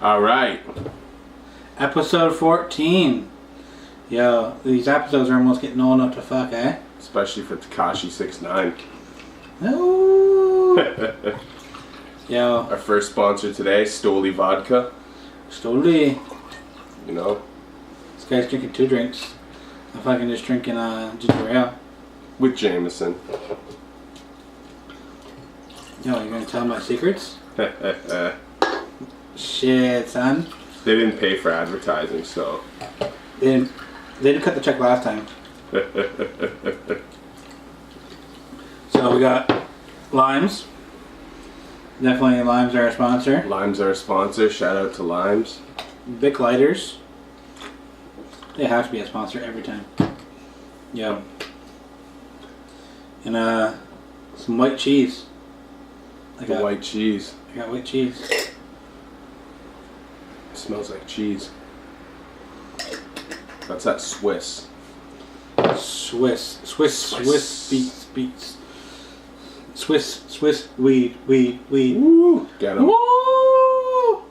All right. Episode 14. Yo, these episodes are almost getting old enough to fuck, eh? Especially for Tekashi 6ix9ine. No. Yo. Our first sponsor today, Stoli Vodka. Stoli. You know? This guy's drinking 2 drinks. I'm fucking just drinking ginger ale. With Jameson. Yo, you gonna tell my secrets? Shit, son. They didn't pay for advertising, so. They didn't cut the check last time. So we got limes. Definitely limes are a sponsor. Limes are a sponsor. Shout out to Limes. Bic lighters. They have to be a sponsor every time. Yo. And some white cheese. White cheese. I got white cheese. It smells like cheese. That's that Swiss. Swiss beats. Swiss weed. Woo! Get 'em. Woo!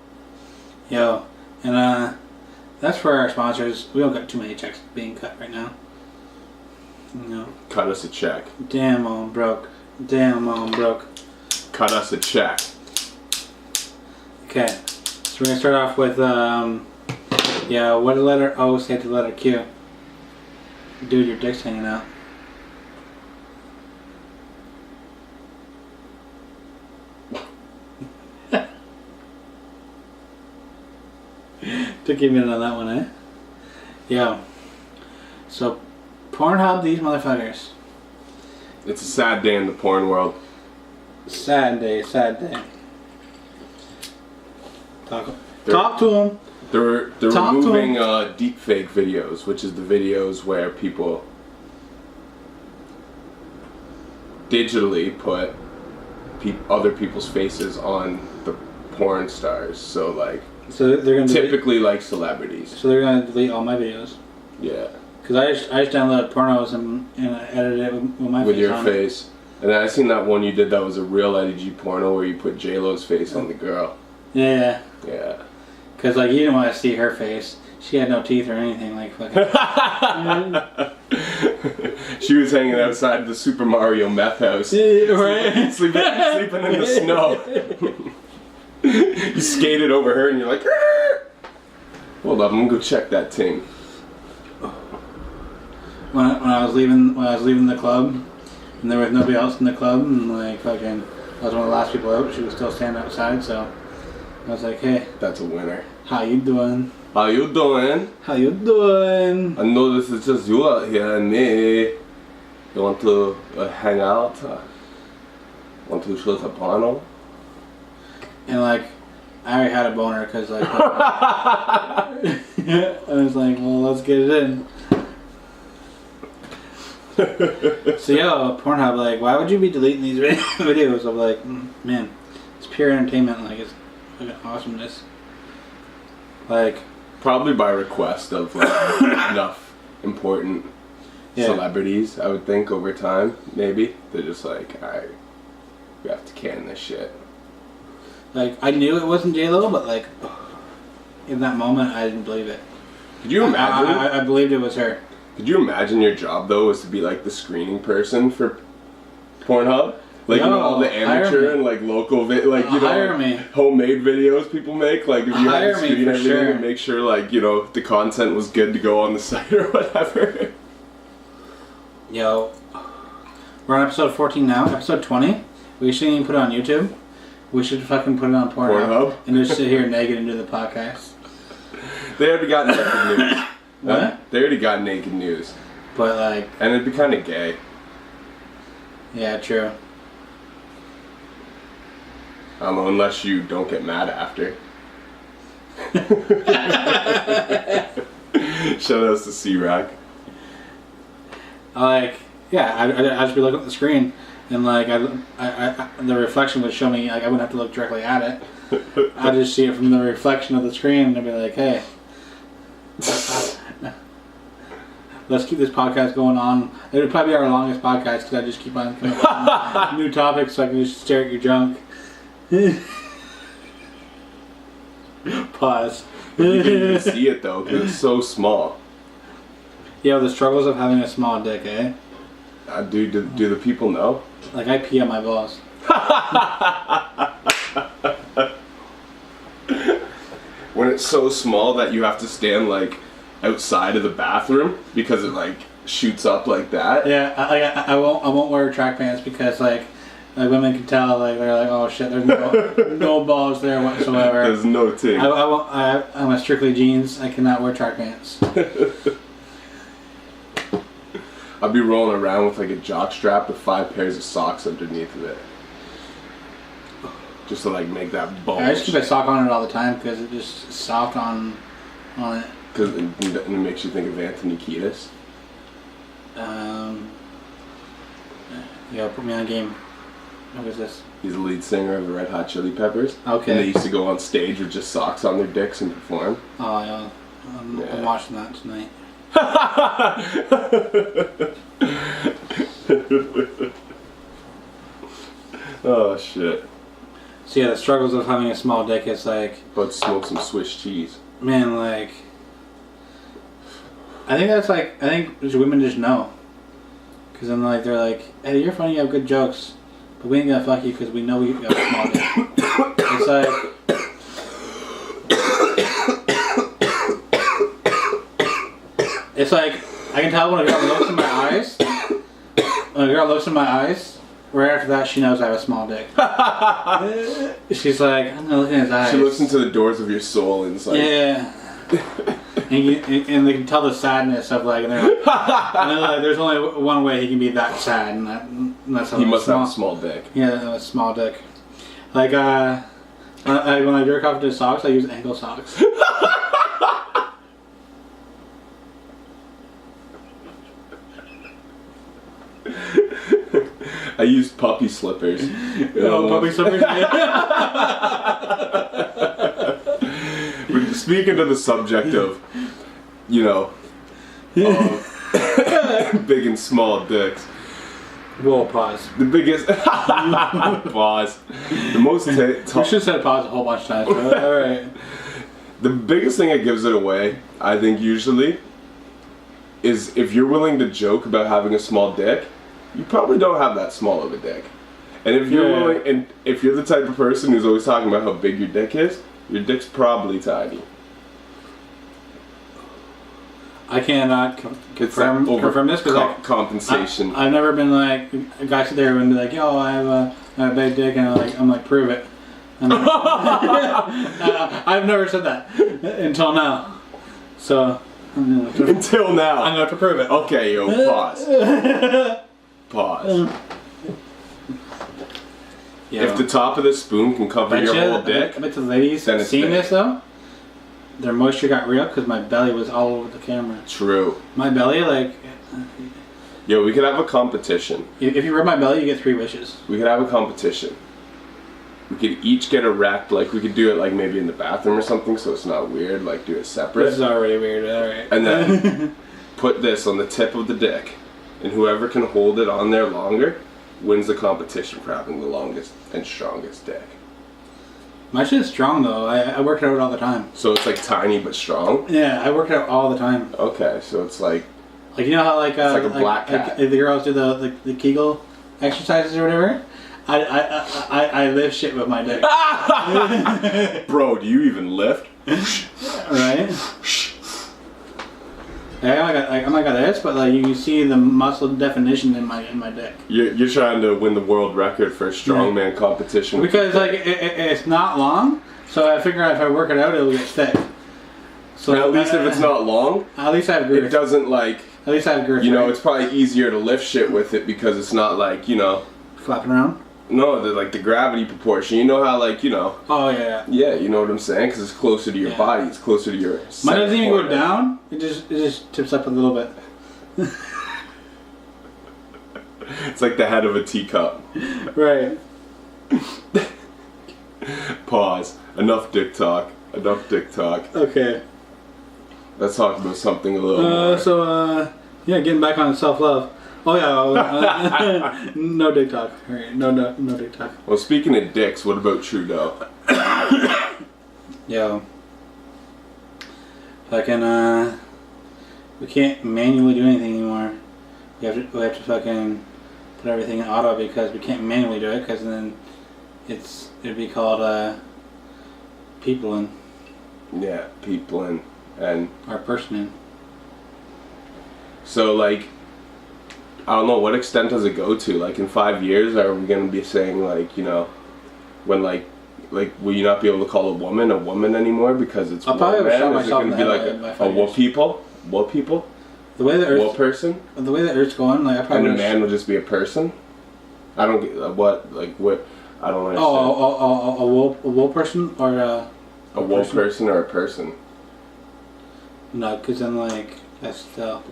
Yo, and that's for our sponsors. We don't got too many checks being cut right now. You know. Cut us a check. Damn, I'm broke. Cut us a check. Okay, so we're gonna start off with yeah. What did letter O say to letter Q? Dude, your dick's hanging out. Took you a minute on that one, eh? Yeah. So, Pornhub, these motherfuckers. It's a sad day in the porn world. Sad day. Talk to them. They're removing deepfake videos, which is the videos where people digitally put other people's faces on the porn stars. So like, so they're gonna typically like celebrities. So they're gonna delete all my videos. Yeah. Cause I just downloaded pornos and I edited it with my face. With your on face. And I seen that one you did that was a real IDG porno where you put J-Lo's face on the girl. Yeah. Yeah. Cause like you didn't want to see her face. She had no teeth or anything. Like fucking. She was hanging outside the Super Mario meth house. Right. Sleeping in the snow. You skated over her and you're like, "Arr!" Hold up, I'm gonna go check that thing. When I was leaving the club, and there was nobody else in the club, and like fucking, I was one of the last people out. She was still standing outside, so I was like, "Hey, that's a winner. How you doing? How you doing? How you doing? I know this is just you out here and me. You want to hang out? Want to shoot a porno?" And like, I already had a boner because like, I was like, "Well, let's get it in." So yo, Pornhub, like, why would you be deleting these videos? I'm like, man, it's pure entertainment. Like, it's fucking awesomeness. Like, probably by request of like enough important celebrities, I would think over time. Maybe they're just like, alright, we have to can this shit. Like, I knew it wasn't J-Lo, but like, in that moment, I didn't believe it. Could you imagine? I believed it was her. Could you imagine your job though was to be like the screening person for Pornhub? Like, you know, all the amateur and like local like, you know, homemade videos people make, like if you had to screen everything and make sure like, you know, the content was good to go on the site or whatever. Yo, we're on episode 14 now. Episode 20. We shouldn't even put it on YouTube. We should fucking put it on Pornhub and just sit here naked and do the podcast. They already got naked news. What? They already got naked news. But like, and it'd be kind of gay. Yeah, true. Unless you don't get mad after. Shout outs to C-Rack. Like, yeah, I'd just be looking at the screen, and like, the reflection would show me, like, I wouldn't have to look directly at it. I'd just see it from the reflection of the screen, and I'd be like, hey, let's keep this podcast going on. It would probably be our longest podcast, because I just keep on coming up with new topics, so I can just stare at your junk. Pause. You didn't even see it though, because it's so small. Yeah, the struggles of having a small dick, eh? Do the people know? Like, I pee on my balls. When it's so small that you have to stand, like, outside of the bathroom because it, like, shoots up like that. Yeah, I won't wear track pants because, like women can tell, like, they're like, oh shit, there's no balls there whatsoever. There's no ting. I'm a strictly jeans. I cannot wear track pants. I'll be rolling around with like a jock strap with 5 pairs of socks underneath of it. Just to like make that bulge. I just keep a sock on it all the time because it's just soft on it. Because it makes you think of Anthony Kiedis. Yeah, put me on game. What is this? He's the lead singer of the Red Hot Chili Peppers. Okay. And they used to go on stage with just socks on their dicks and perform. Oh yeah. I'm watching that tonight. Oh shit. So yeah, the struggles of having a small dick is like... About to smoke some Swiss cheese. Man, like... I think women just know. Because then like, they're like, hey, you're funny, you have good jokes. But we ain't gonna fuck you because we know you got a small dick. It's like... It's like, I can tell when a girl looks in my eyes. When a girl looks in my eyes, right after that she knows I have a small dick. She's like, I'm gonna look in his eyes. She looks into the doors of your soul and it's like... Yeah. and they can tell the sadness of like, and they're like, there's only one way he can be that sad, and that's how he must have a small dick. Yeah, a small dick. Like when I jerk off to socks, I use ankle socks. I used puppy slippers. Puppy slippers. Speaking to the subject of, big and small dicks. Whoa, pause. The biggest pause. The most. We should have said pause a whole bunch of times. All right. The biggest thing that gives it away, I think, usually, is if you're willing to joke about having a small dick, you probably don't have that small of a dick. And if you're willing, and if you're the type of person who's always talking about how big your dick is, your dick's probably tiny. I cannot confirm this because compensation. I've never been like a guy sit there and be like, "Yo, I have a big dick," and I'm like, "Prove it." I've never said that until now. So until now, I'm going to prove it. Okay, yo, pause. Pause. Yeah. If the top of the spoon can cover your whole dick, I bet the ladies then it's seeing big. this though, their moisture got real because my belly was all over the camera. True. My belly, like... Yo, we could have a competition. If you rub my belly, you get 3 wishes. We could have a competition. We could each get erect, like we could do it like maybe in the bathroom or something so it's not weird, like do it separate. This is already weird, alright. And then put this on the tip of the dick, and whoever can hold it on there longer wins the competition for having the longest and strongest dick. My shit is strong though. I work it out all the time. So it's like tiny but strong? Yeah, I work it out all the time. Okay, so it's like... Like, you know how like... it's like a black cat. Like the girls do the Kegel exercises or whatever? I lift shit with my dick. Bro, do you even lift? Right? I'm like this, but like you see the muscle definition in my dick. You're trying to win the world record for a strongman competition. Because like it's not long, so I figure if I work it out, it'll get thick. So at least if it's not long, at least I have girth. It doesn't like. At least I have girth. It's probably easier to lift shit with it because it's not like flapping around. No, the gravity proportion. You know how Oh yeah. Yeah, you know what I'm saying? Because it's closer to your body. It's closer to your. Mine doesn't even go down. It just tips up a little bit. It's like the head of a teacup. Right. Pause. Enough dick talk. Enough dick talk. Okay. Let's talk about something a little more. So getting back on self-love. Oh yeah, no dick talk. All right, no dick talk. Well, speaking of dicks, what about Trudeau? Yeah. fucking we can't manually do anything anymore. We have to fucking put everything in auto because we can't manually do it because then it'd be called peopling. Yeah, peopling and or personing. So like, I don't know, what extent does it go to? Like in 5 years, are we gonna be saying like, you know, when like will you not be able to call a woman anymore because it's I'll probably shot Is it myself gonna in be the like head a what people? What people? The way the What person? The way the Earth's going, like I probably. And a man will just be a person. I don't get what I don't understand. A wool person or a wool person or a person. No, because then like that's still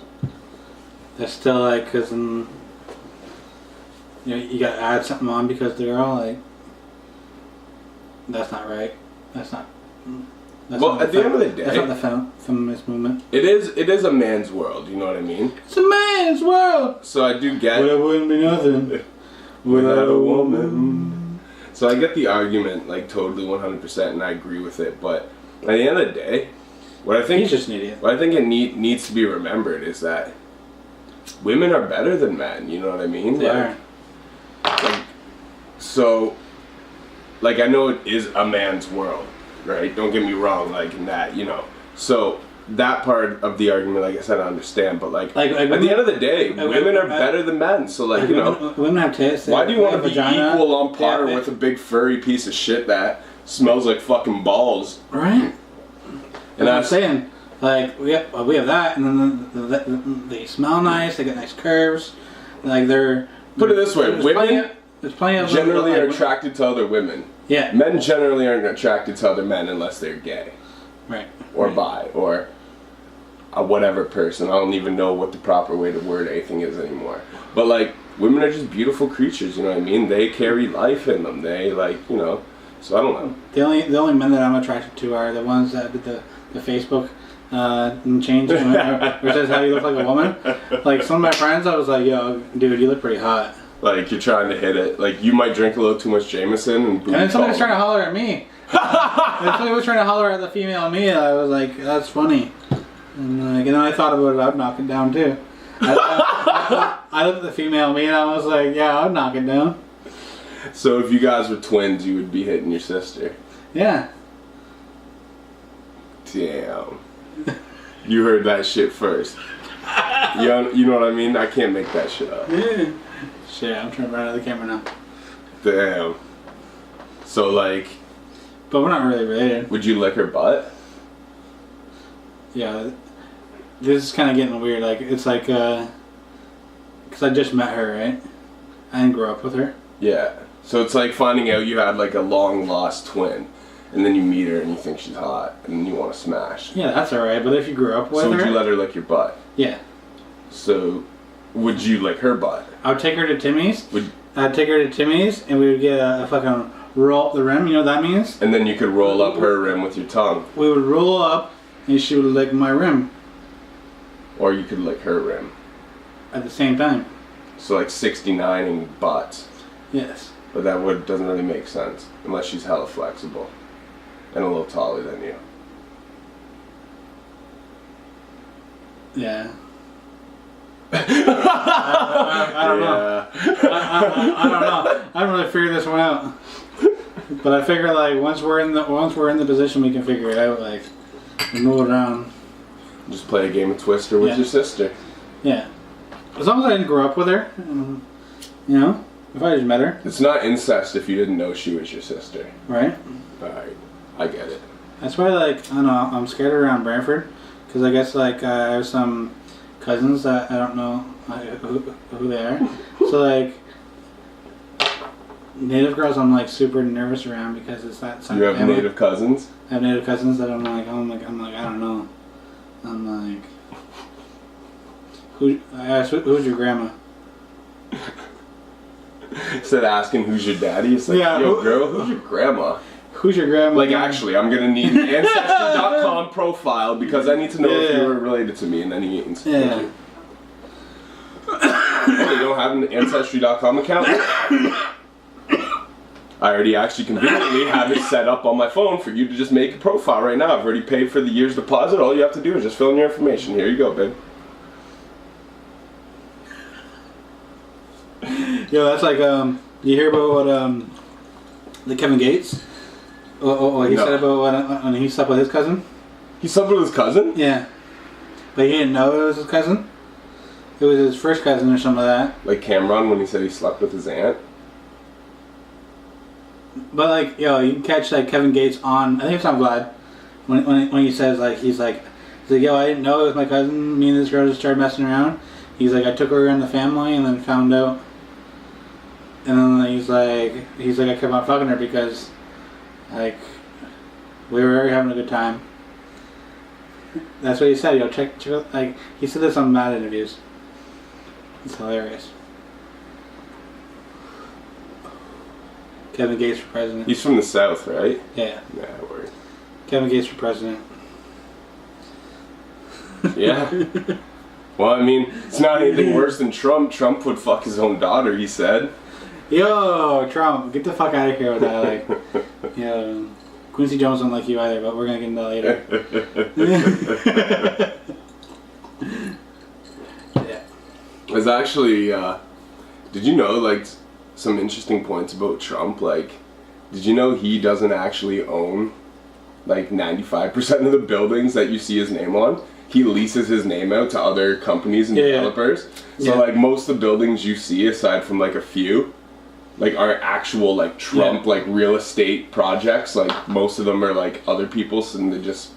like because then you know you gotta add something on because they're all like that's not right. That's not. Well, at the end of the day, that's not the feminist movement. It is a man's world. You know what I mean? It's a man's world. So I do get. But it wouldn't be nothing without a woman. So I get the argument, like totally 100%, and I agree with it. But at the end of the day, what I think he's just an idiot. What I think it needs to be remembered is that women are better than men. You know what I mean? They are. So, like I know it is a man's world, right? Don't get me wrong, like in that, you know. So that part of the argument, like I said, I understand. But like at the end of the day, women are better than men. So like you know, women have taste. Why do you want to be equal on par with a big furry piece of shit that smells like fucking balls? Right. And I'm saying, like we have that, and then they smell nice. They got nice curves. Like they're. Put it this way, women there's plenty of generally are attracted to other women. Yeah. Men generally aren't attracted to other men unless they're gay. Right. Or bi, or a whatever person. I don't even know what the proper way to word anything is anymore. But like, women are just beautiful creatures, you know what I mean? They carry life in them. They like, you know, so I don't know. The only men that I'm attracted to are the ones that did the Facebook change where it says how you look like a woman. Like some of my friends, I was like, yo, dude, you look pretty hot. Like you're trying to hit it. Like you might drink a little too much Jameson and then somebody was trying to holler at me. Somebody was trying to holler at the female me, and I was like, that's funny. And then I thought about it, I'd knock it down too. I looked at the female me and I was like, yeah, I'd knock it down. So if you guys were twins, you would be hitting your sister? Yeah. Damn. You heard that shit first. You know what I mean? I can't make that shit up. Yeah. Shit, I'm trying to run out of the camera now. Damn. So like... But we're not really related. Would you lick her butt? Yeah. This is kind of getting weird. Like, it's like, because I just met her, right? I didn't grow up with her. Yeah. So it's like finding out you had like a long lost twin. And then you meet her and you think she's hot. And then you want to smash. Yeah, that's alright. But if you grew up with her... So would you let her lick your butt? Yeah. So, would you lick her butt? I would take her to Timmy's. I'd take her to Timmy's and we would get a fucking roll up the rim. You know what that means? And then you could roll up her rim with your tongue. We would roll up and she would lick my rim. Or you could lick her rim. At the same time. So like 69ing butts. Yes. But that doesn't really make sense. Unless she's hella flexible. And a little taller than you. Yeah. I don't know. I don't know. I haven't really figured this one out. But I figure like once we're in the position, we can figure it out. Like we move around. Just play a game of Twister with your sister. Yeah. As long as I didn't grow up with her, you know, if I just met her. It's not incest if you didn't know she was your sister. Right. Alright. I get it. That's why, like, I don't know, I'm scared around Brantford. Because I guess, like, I have some cousins that I don't know who they are. So, like, native girls I'm, like, super nervous around because it's that side. You have native cousins? I have native cousins that I'm like, I don't know. I'm like, I asked, who's your grandma? Instead of asking who's your daddy, it's like, yeah, yo, girl, who's your grandma? Who's your grandma? Like, actually, I'm going to need an Ancestry.com profile because I need to know if you were related to me in any means. Yeah. Oh, you don't have an Ancestry.com account? I already actually conveniently have it set up on my phone for you to just make a profile right now. I've already paid for the year's deposit. All you have to do is just fill in your information. Here you go, babe. Yo, that's like, you hear about what, the Kevin Gates? What he said about when he slept with his cousin? He slept with his cousin? Yeah. But he didn't know it was his cousin? It was his first cousin or something like that. Like Cameron when he said he slept with his aunt? But like, yo, you can catch like Kevin Gates on, I think it's on Vlad, when he says like, he's like, yo, I didn't know it was my cousin, me and this girl just started messing around. He's like, I took her in the family and then found out. And then he's like, I kept on fucking her because, like, we were having a good time. That's what he said, yo, check like, he said this on Mad interviews. It's hilarious. Kevin Gates for president. He's from the South, right? Yeah. Yeah, word. Kevin Gates for president. Yeah. Well, I mean, it's not anything worse than Trump. Trump would fuck his own daughter, he said. Yo, Trump, get the fuck out of here with that. Like, you know, Quincy Jones don't like you either, but we're gonna get into that later. Yeah. There's actually, did you know, like, some interesting points about Trump? Like, did you know he doesn't actually own, like, 95% of the buildings that you see his name on? He leases his name out to other companies and developers. So, like, most of the buildings you see, aside from, like, a few, like, are actual, like, Trump, like, real estate projects. Like, most of them are, like, other people's, and they just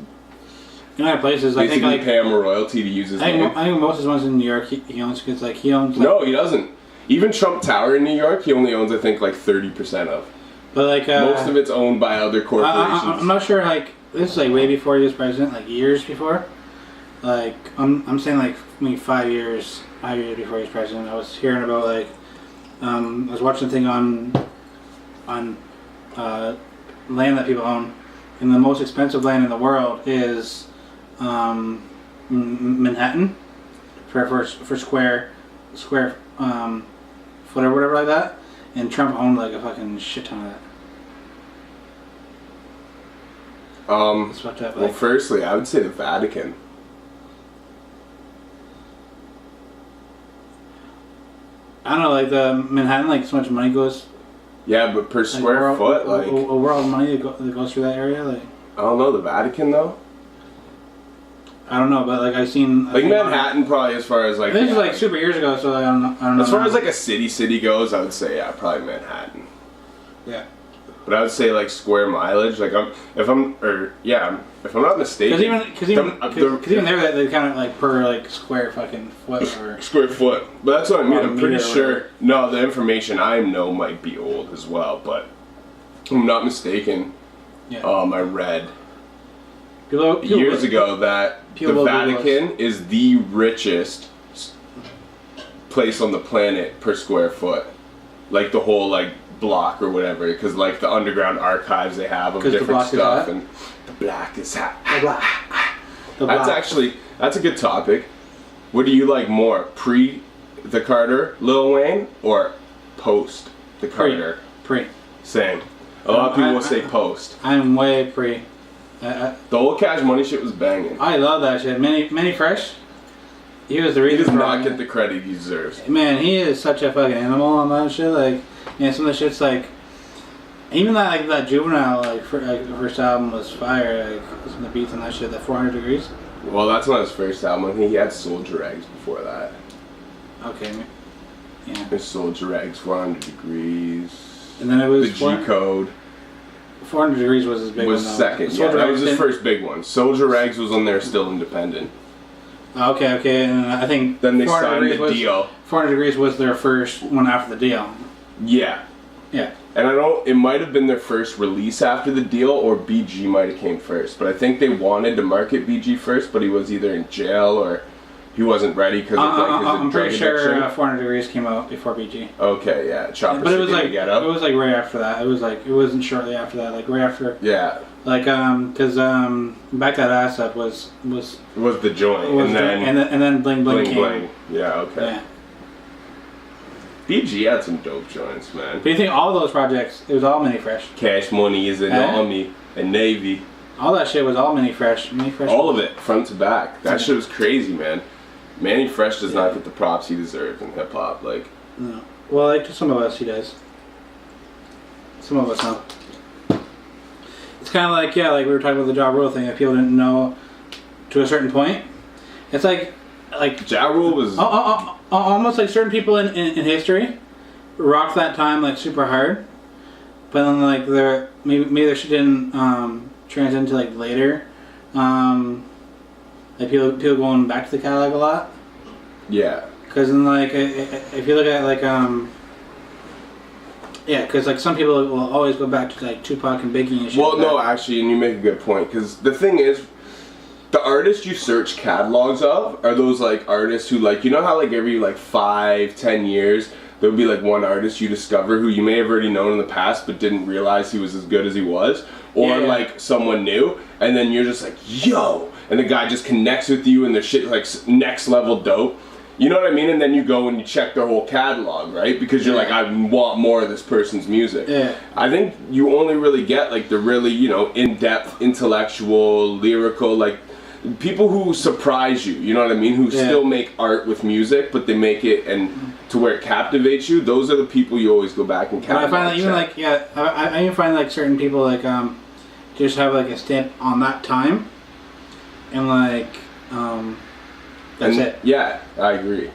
in other places, I think, like, pay him a royalty to use his name. I think most of the ones in New York he owns, because, like, he owns... Like, no, he doesn't. Even Trump Tower in New York, he only owns, I think, like, 30% of. But, like... most of it's owned by other corporations. I'm not sure, like, this is, like, way before he was president, like, years before. Like, I'm saying, like, maybe 5 years before he was president, I was hearing about, like, I was watching a thing on land that people own, and the most expensive land in the world is Manhattan for square foot or whatever like that, and Trump owned like a fucking shit ton of that. It's fucked up. Well, firstly, I would say the Vatican. I don't know, like the Manhattan, like so much money goes. Yeah, but per square foot, like a world of money that goes through that area, like. I don't know, the Vatican though. I don't know, but like I've seen. Like Manhattan, probably as far as like. This is like super years ago, so I don't know. As far as like a city goes, I would say probably Manhattan. Yeah. But I would say like square mileage, like if I'm not mistaken. Because even there they kind of like per like square fucking foot or square foot. But that's what I mean. I'm pretty sure. No, the information I know might be old as well, but if I'm not mistaken. Yeah. I read years ago that the Vatican is the richest place on the planet per square foot, like the whole like block or whatever, because like the underground archives they have of different stuff, and the black is hot. That's a good topic. What do you like more, pre the Carter Lil Wayne or post the Carter? Pre. Same. A lot of people will say post. I'm way pre. The old Cash Money shit was banging. I love that shit. Manny Fresh. He was the reason. He does not get the credit he deserves. Man, he is such a fucking animal on that shit. Like, man, some of the shit's like, even that Juvenile first album was fire. Like some of the beats on that shit. That 400 Degrees. Well, that's not his first album. I think he had Soldier Eggs before that. Okay. Yeah. There's Soldier Eggs, 400 Degrees. And then it was the G Code. 400 Degrees was his big one. Was second. Yeah, that was his first big one. Soldier Eggs was on there, still independent. Okay, and I think then they signed the deal. 400 Degrees was their first one after the deal. Yeah. And it might have been their first release after the deal, or BG might have came first. But I think they wanted to market BG first, but he was either in jail or he wasn't ready because of like his I'm pretty drug addiction. sure 400 Degrees came out before BG. Okay, yeah. Chopper but it was like Get Up. It was like right after that. It was like it wasn't shortly after that. Like right after. Yeah. Like because Back That Ass Up was the joint, and then Bling Bling came. Bling. Yeah. Okay. Yeah. BG had some dope joints, man. But you think all those projects, it was all Mini Fresh. Cash Money is an Army and Navy. All that shit was all Mini Fresh. All of it, front to back. That shit was crazy, man. Manny Fresh does not get the props he deserves in hip hop. Like, no. Well, like to some of us, he does. Some of us, no. It's kind of like, yeah, like we were talking about the Ja Rule thing. If people didn't know to a certain point, it's like Ja Rule was almost like certain people in history rocked that time like super hard, but then like maybe their shit didn't transit into like later, like people going back to the catalog a lot. Yeah. Because then like if you look at like yeah, because like some people will always go back to like Tupac and Biggie and shit. Well, no, actually, and you make a good point, because the thing is, the artists you search catalogs of are those like artists who, like, you know how like every like 5-10 years there would be like one artist you discover who you may have already known in the past but didn't realize he was as good as he was, or like someone new, and then you're just like, yo, and the guy just connects with you and their shit like next level dope. You know what I mean? And then you go and you check their whole catalog, right? Because you're like, I want more of this person's music. Yeah. I think you only really get like the really, you know, in-depth, intellectual, lyrical, like people who surprise you. You know what I mean? Who still make art with music, but they make it and to where it captivates you. Those are the people you always go back and catalog. I find that even like I even find like certain people like just have like a stamp on that time, and like that's it. Yeah, I agree.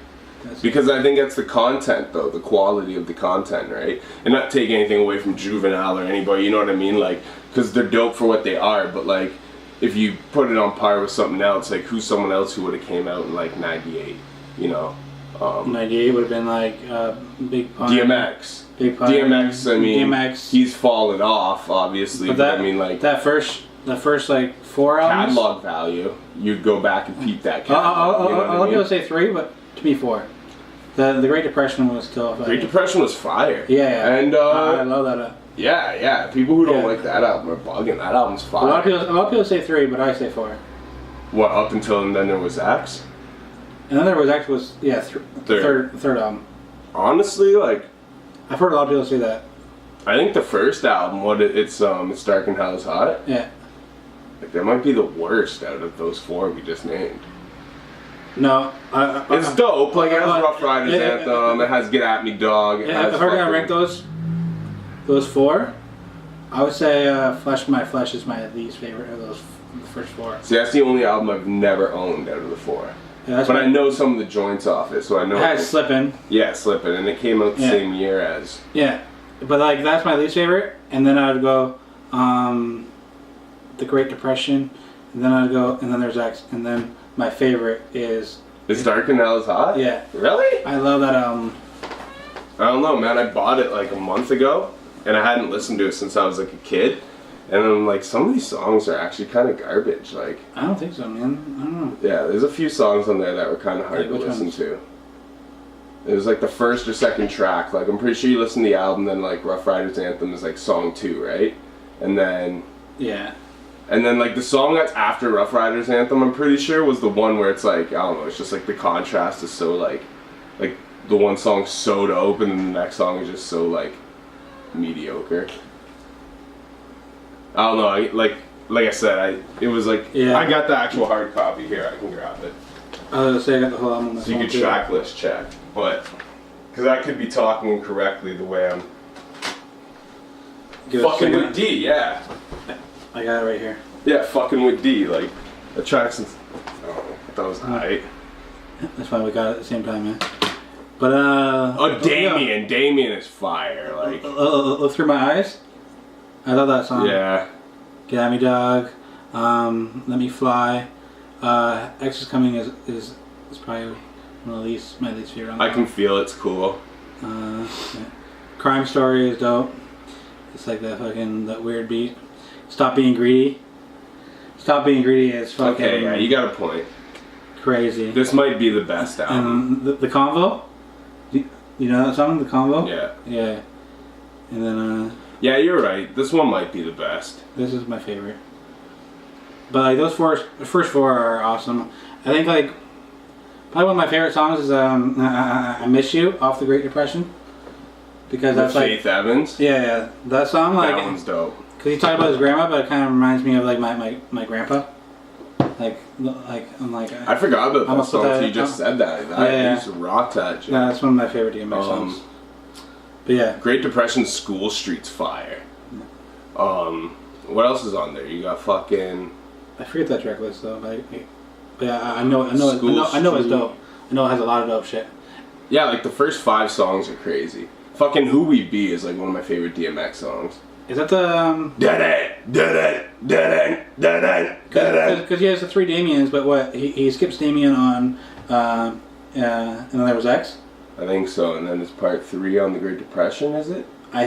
Because I think that's the content, though, the quality of the content, right? And not taking anything away from Juvenile or anybody, you know what I mean? Like, because they're dope for what they are, but like, if you put it on par with something else, like who's someone else who would have came out in like 98, you know? 98 would have been like Big Pun. DMX. Big Pun. DMX, I mean, he's fallen off, obviously, but I mean, like... the first like 4 albums? Catalog value, you'd go back and peep that catalog. A lot of people say 3, but to me 4. The Great Depression was still... Great Depression was fire. Yeah. And, I love that. Yeah. People who don't like that album are bugging. That album's fire. A lot of people say 3, but I say 4. What, up until and then there was X? And then there was X was, third album. Honestly, like... I've heard a lot of people say that. I think the first album, it's Dark and Hell is Hot. Yeah. Like, that might be the worst out of those 4 we just named. No, it's dope. Like, it has Rough Riders Anthem. It has Get At Me Dog. If I were gonna rank those 4, I would say Flesh My Flesh is my least favorite of those first 4. See, that's the only album I've never owned out of the 4. Yeah, but I know some of the joints off it, so I know. It has Slippin'. Yeah, Slippin', and it came out the same year as. Yeah, but like that's my least favorite, and then I would go The Great Depression, and then I'd go, and then there's X, and then my favorite is. It's Dark and Hell is Hot? Yeah. Really? I love that album. I don't know, man. I bought it like a month ago, and I hadn't listened to it since I was like a kid. And I'm like, some of these songs are actually kind of garbage. Like, I don't think so, man. I don't know. Yeah, there's a few songs on there that were kind of hard to listen to. It was like the first or second track. Like, I'm pretty sure you listen to the album, then like Rough Riders Anthem is like song 2, right? And then... Yeah. And then like the song that's after Rough Riders Anthem, I'm pretty sure, was the one where it's like, I don't know, it's just like the contrast is so like the one song's so dope and then the next song is just so like mediocre. I don't know, like I said, it was like, I got the actual hard copy here, I can grab it. I was gonna say I got the whole album on my phone. So you can track list check, but, because I could be talking incorrectly the way I'm fucking with D, yeah. I got it right here. Yeah, fucking with D, like, the tracks, that was alright. That's why we got it at the same time, man. But, Damien is fire, like. Look Through My Eyes? I love that song. Yeah. Get At Me Dog, Let Me Fly. X is Coming is probably one of my least favorite. I Can Feel It's cool. Yeah. Crime Story is dope. It's like that weird beat. Stop Being Greedy. Stop Being Greedy is fucking... Okay, yeah, you got a point. Crazy. This might be the best album. And the Convo? You know that song, The Convo? Yeah. Yeah. And then... Yeah, you're right. This one might be the best. This is my favorite. But like those first 4 are awesome. I think like probably one of my favorite songs is I Miss You off the Great Depression. because that's like Faith Evans. Yeah, that song like that one's dope. Because he talked about his grandma, but it kind of reminds me of like my grandpa. Like I'm like. I forgot about that song. So you just said that. I used to rock that. Yeah, that's one of my favorite DMX songs. But yeah, Great Depression, School Street's fire. What else is on there? You got fucking. I forget that track list though. But yeah, I know it's dope. I know it has a lot of dope shit. Yeah, like the first 5 songs are crazy. Fucking Who We Be is like one of my favorite DMX songs. Is that the Because he has the 3 Damians, but what he skips Damien on, and then there was X. I think so, and then it's part 3 on the Great Depression. Is it? I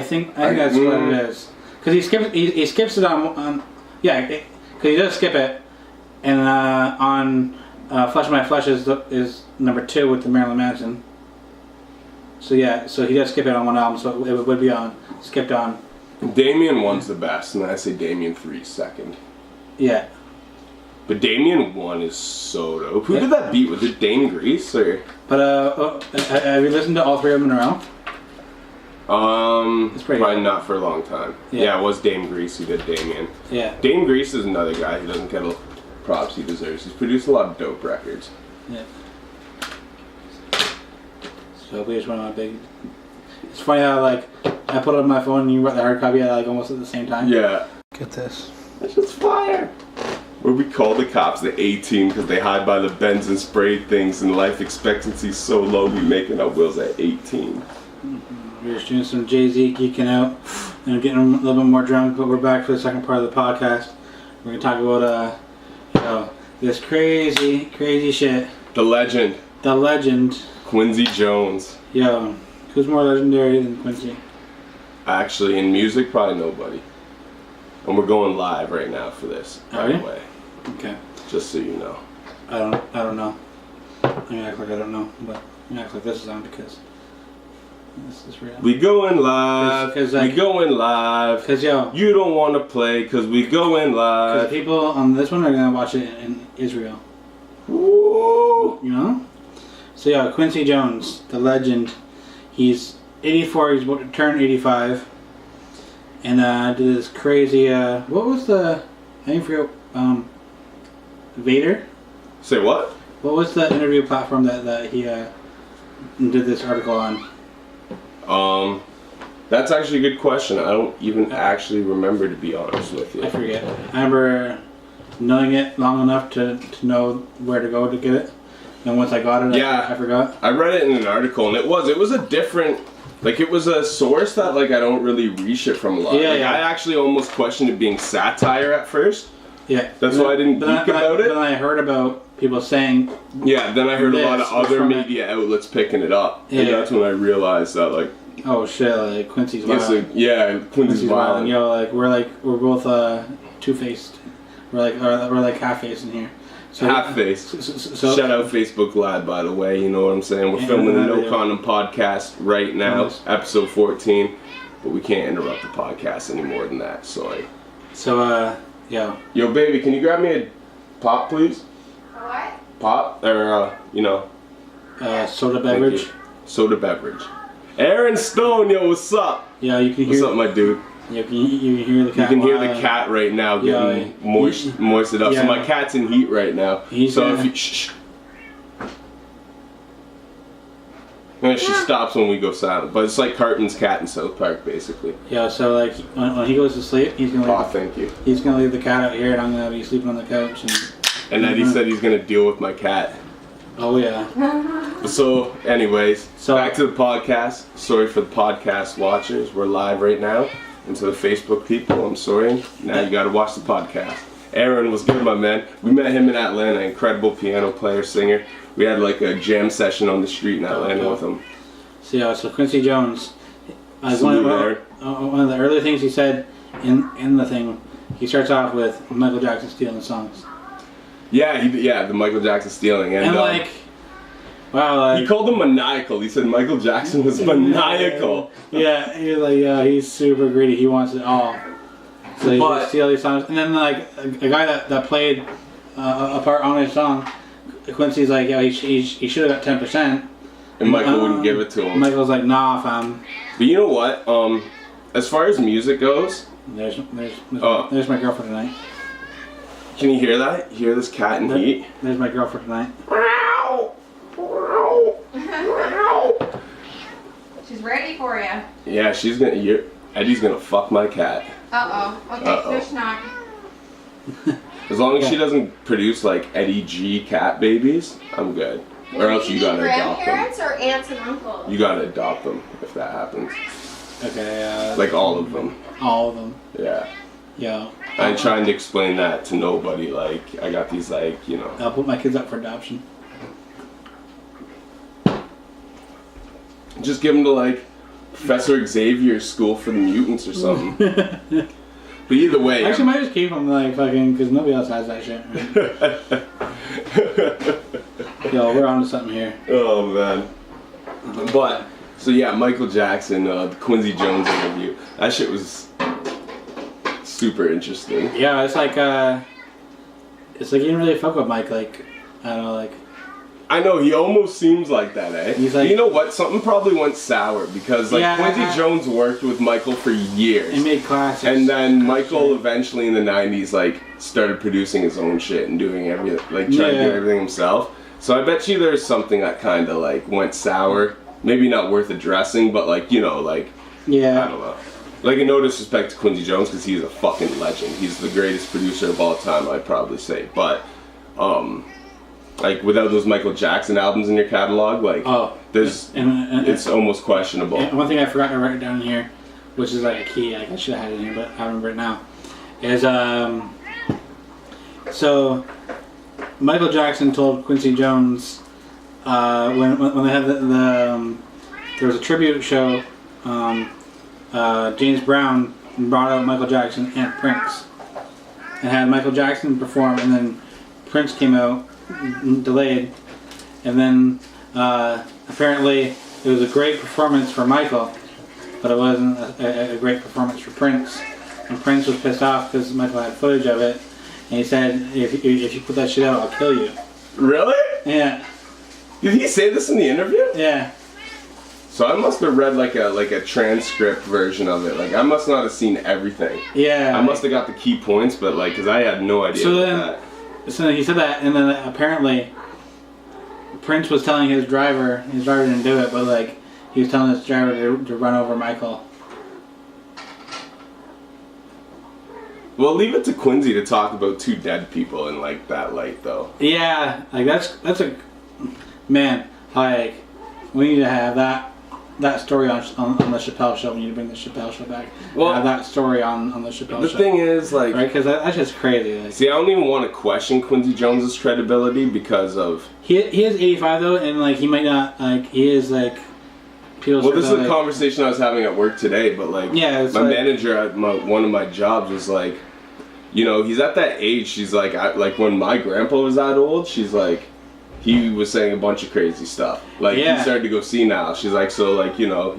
think that's what it is. Because he skips it on because he does skip it, and on Flesh of My Flesh is number 2 with the Marilyn Manson. So yeah, so he does skip it on one album, so it would be skipped on. Damien 1's the best, and then I say Damien 3's second. Yeah. But Damien 1 is so dope. Who did that beat? Was it Dame Grease or? But have you listened to all 3 of them in a row? It's probably not for a long time. Yeah, it was Dame Grease who did Damien. Yeah. Dame Grease is another guy who doesn't get the props he deserves. He's produced a lot of dope records. Yeah. So we just went on a big. It's funny how like I put it on my phone and you wrote the hard copy at like almost at the same time. Yeah. Get this. That's just fire. Where we call the cops the A-team because they hide by the bends and spray things, and life expectancy's so low we making our wills at 18. We're just doing some Jay-Z geeking out and getting a little bit more drunk, but we're back for the second part of the podcast. We're gonna talk about this crazy shit. The legend. The legend. Quincy Jones. Yo, who's more legendary than Quincy? Actually, in music, probably nobody. And we're going live right now for this, by the way. Okay. Just so you know. I don't know. I'm gonna act like I don't know, but I'm gonna act like this is on because this is real. We going live. We going live. Cause yo, you don't want to play because we going live. Because people on this one are gonna watch it in Israel. Woo! You know. So yeah, Quincy Jones, the legend. He's 84. He's about to turn 85. And did this crazy. What was the? I forget. Vader. Say what? What was the interview platform that he did this article on? That's actually a good question. I don't even actually remember, to be honest with you. I forget. I remember knowing it long enough to know where to go to get it. And once I got it, I forgot. I read it in an article, and it was a different, like it was a source that like I don't really read shit from a lot. Yeah, like, I actually almost questioned it being satire at first. Yeah. That's why I didn't geek about it. Then I heard about people saying. Yeah, then I heard a lot of other media outlets picking it up. Yeah. And that's when I realized that like. Oh shit! Like Quincy's wild. Yeah, Quincy's wild. And yo, we're both two-faced. We're like half-faced in here. So, half-faced. So, shout out Facebook Live, by the way. You know what I'm saying? We're filming the No Condom podcast right now, episode 14. But we can't interrupt the podcast any more than that. Sorry. So yeah. Yo, baby, can you grab me a pop, please? What? Pop or soda beverage. Soda beverage. Aaron Stone, yo, what's up? Yeah, you can hear. What's up, my dude? Yeah, you can hear the cat. You can hear the cat right now getting moisted up. Yeah. So my cat's in heat right now. If you shh. And she stops when we go silent, but it's like Cartman's cat in South Park, basically. Yeah, so like when he goes to sleep, he's gonna. Thank you. He's gonna leave the cat out here, and I'm gonna be sleeping on the couch. And Eddie said he's gonna deal with my cat. Oh yeah. So, anyways, back to the podcast. Sorry for the podcast watchers. We're live right now. And to the Facebook people, I'm sorry. Now you gotta watch the podcast. Aaron was good, my man. We met him in Atlanta. Incredible piano player, singer. We had like a jam session on the street in Atlanta with him. So Quincy Jones. One of the early things he said in the thing, he starts off with Michael Jackson stealing songs. Yeah, the Michael Jackson stealing. And like, wow. He called him maniacal. He said Michael Jackson was maniacal. Yeah, he was like, he's super greedy. He wants it all. So he just steal these songs. And then like a guy that played a part on his song, Quincy's like, he should have got 10%. And Michael wouldn't give it to him. Michael's like, nah, fam. But you know what? As far as music goes... There's my girl for tonight. Can you hear that? You hear this cat in heat? There's my girl for tonight. She's ready for you. Yeah, she's gonna... Eddie's gonna fuck my cat. Uh-oh. Okay, there's not. As long as she doesn't produce like Eddie G cat babies, I'm good. Or else you gotta adopt them. Grandparents or aunts and uncles? You gotta adopt them if that happens. Okay. Like all of them. All of them. Yeah. Yeah. I'm trying to explain that to nobody. Like I got these like I'll put my kids up for adoption. Just give them to like Professor Xavier's School for the Mutants or something. But either way, actually, might just keep them like fucking because nobody else has that shit. Yo, we're on to something here. Oh man. But so yeah, Michael Jackson, the Quincy Jones interview. That shit was super interesting. Yeah, it's like you didn't really fuck with Mike. Like I don't know, like. I know, he almost seems like that, eh? He's like, you know what? Something probably went sour because Quincy Jones worked with Michael for years. He made classics. And then Michael eventually in the 90s started producing his own shit and doing everything, trying to do everything himself. So I bet you there's something that kind of went sour. Maybe not worth addressing, but I don't know. Like, no disrespect to Quincy Jones because he's a fucking legend. He's the greatest producer of all time, I'd probably say. But, without those Michael Jackson albums in your catalog, it's almost questionable. And one thing I forgot to write down here, which is like a key, I should have had it in here, but I remember it now, is so Michael Jackson told Quincy Jones when they had there was a tribute show, James Brown brought out Michael Jackson and Prince, and had Michael Jackson perform, and then Prince came out. Delayed, and then apparently it was a great performance for Michael, but it wasn't a great performance for Prince. And Prince was pissed off because Michael had footage of it, and he said, "If you put that shit out, I'll kill you." Really? Yeah. Did he say this in the interview? Yeah. So I must have read like a transcript version of it. Like I must not have seen everything. Yeah. I must have got the key points, but because I had no idea about that. So he said that, and then apparently Prince was telling his driver didn't do it, but he was telling his driver to run over Michael. Well, leave it to Quincy to talk about two dead people in that light, though. Yeah, that's a man. We need to have that story on the Chappelle Show. We need to bring the Chappelle Show back. Well, have that story on the Chappelle Show. The thing is, right, because that's just crazy. See, I don't even want to question Quincy Jones's credibility because of he is 85 though, and he might not he is Well, this is a conversation I was having at work today, but my manager at one of my jobs was he's at that age. She's like when my grandpa was that old, she's like. He was saying a bunch of crazy stuff. He started to go senile. She's like,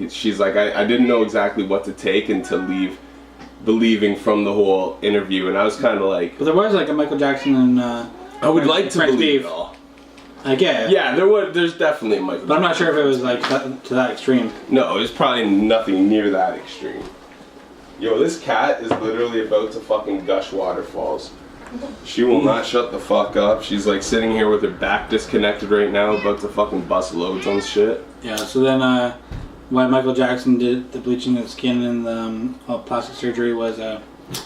she's like, I didn't know exactly what to take and to leave believing from the whole interview. And I was kind of like... But there was a Michael Jackson and... I would like to believe it all. I get it. Yeah, there's definitely a Michael But I'm not sure if it was to that extreme. No, it was probably nothing near that extreme. Yo, this cat is literally about to fucking gush waterfalls. She will not shut the fuck up. She's sitting here with her back disconnected right now, about to fucking bust loads on shit. Yeah, so then when Michael Jackson did the bleaching of the skin and the plastic surgery was...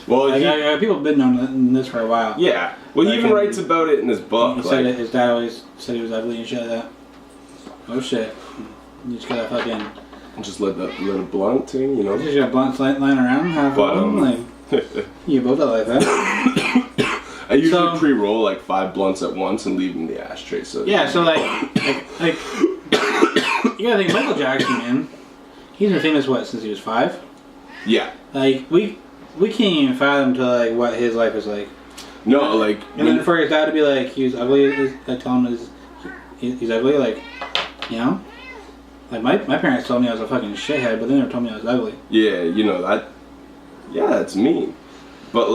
people have been on this for a while. Yeah. Well, he even writes about it in his book. He said his dad always said he was ugly and shit like that. Oh shit. You just gotta fucking... Just let a blunt thing, You just got blunts lying around, have one, you both like that. I usually pre-roll 5 blunts at once and leave them in the ashtray. So yeah, so you gotta think Michael Jackson, man. He's been famous since he was 5. Yeah. We can't even fathom to what his life is like. No, and then for his dad to be he was ugly, tell him he's ugly, my parents told me I was a fucking shithead, but they never told me I was ugly. Yeah, that. Yeah, that's mean. But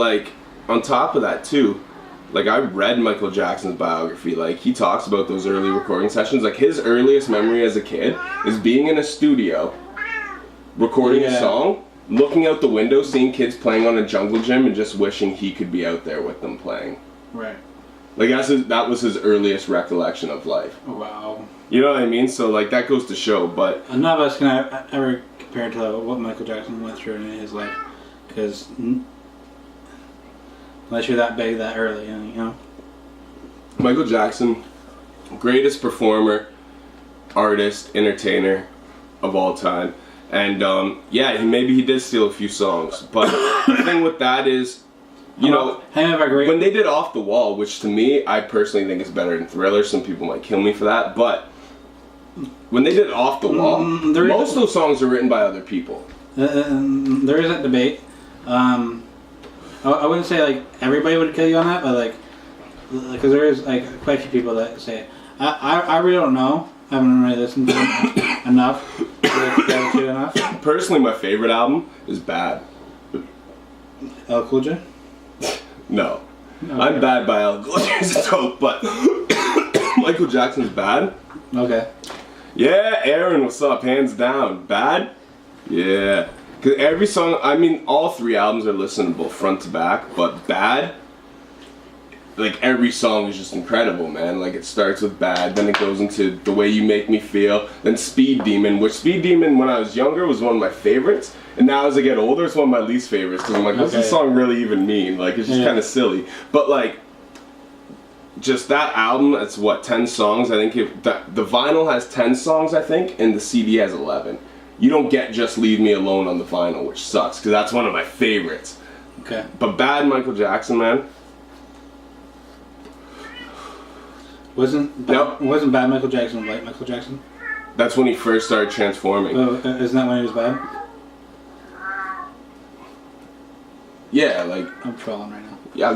on top of that too, like I read Michael Jackson's biography. Like he talks about those early recording sessions. Like his earliest memory as a kid is being in a studio, recording a song, looking out the window, seeing kids playing on a jungle gym, and just wishing he could be out there with them playing. Right. Like that was his earliest recollection of life. Wow. You know what I mean? So like that goes to show. But none of us can ever compare to what Michael Jackson went through in his life, because unless you're that big that early, you know. Michael Jackson, greatest performer, artist, entertainer of all time. And maybe he did steal a few songs, but the thing with that is, you know, when they did Off the Wall, which to me, I personally think is better than Thriller. Some people might kill me for that, but when they did Off the Wall, most of those songs are written by other people. There is that debate. I wouldn't say like everybody would kill you on that, but like, because there is like quite a few people that say it. I really don't know. I haven't really listened to it enough. Enough. Personally, my favorite album is Bad. LL Cool J? No. Okay. I'm Bad by LL Cool J. It's dope, but Michael Jackson's Bad. Okay. Yeah, Aaron, what's up? Hands down. Bad? Yeah. Because every song, I mean, all 3 albums are listenable front to back, but Bad, like every song is just incredible, man. Like it starts with Bad, then it goes into The Way You Make Me Feel, then Speed Demon, which Speed Demon when I was younger was one of my favorites, and now as I get older it's one of my least favorites because I'm like, what's this song really even mean? Like it's just kind of silly. But like, just that album, it's what, 10 songs? I think the vinyl has 10 songs, I think, and the CD has 11. You don't get Just Leave Me Alone on the vinyl, which sucks because that's one of my favorites. Okay. But Bad Michael Jackson, man. Wasn't Bad Michael Jackson like Michael Jackson? That's when he first started transforming. Oh, isn't that when he was bad? Yeah, like I'm trolling right now. Yeah.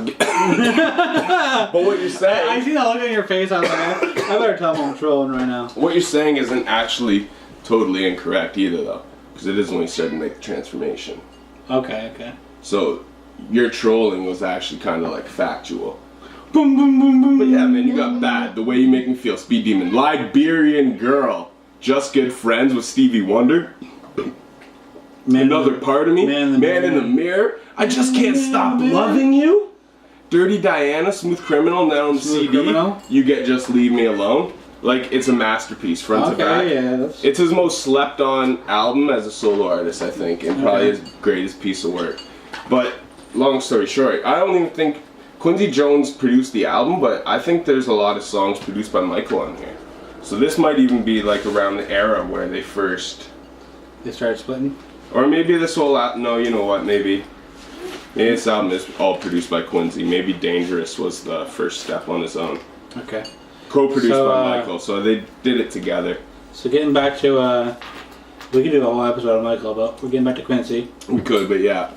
But what you're saying, I see that look on your face. I was like, I better tell him I'm trolling right now. What you're saying isn't actually totally incorrect either, though, because it is when he started to make the transformation. Okay. So your trolling was actually kind of like factual. Boom, boom, boom, boom. But yeah, man, you got Bad, The Way You Make Me Feel, Speed Demon, Liberian Girl, Just Good Friends with Stevie Wonder, Another Part of Me, Man in the Mirror, I Just Can't Stop Loving You, Dirty Diana, Smooth Criminal, now on the CD, Criminal? You Get Just Leave Me Alone. Like, it's a masterpiece, front to back. Yeah, it's his most slept on album as a solo artist, I think, and probably his greatest piece of work. But, long story short, I don't even think Quincy Jones produced the album, but I think there's a lot of songs produced by Michael on here. So this might even be like around the era where they started splitting? Or maybe this whole no, you know what, maybe this album is all produced by Quincy. Maybe Dangerous was the first step on his own. Okay. Co-produced by Michael, so they did it together. So getting back to, we could do a whole episode on Michael, but we're getting back to Quincy. We could, but yeah.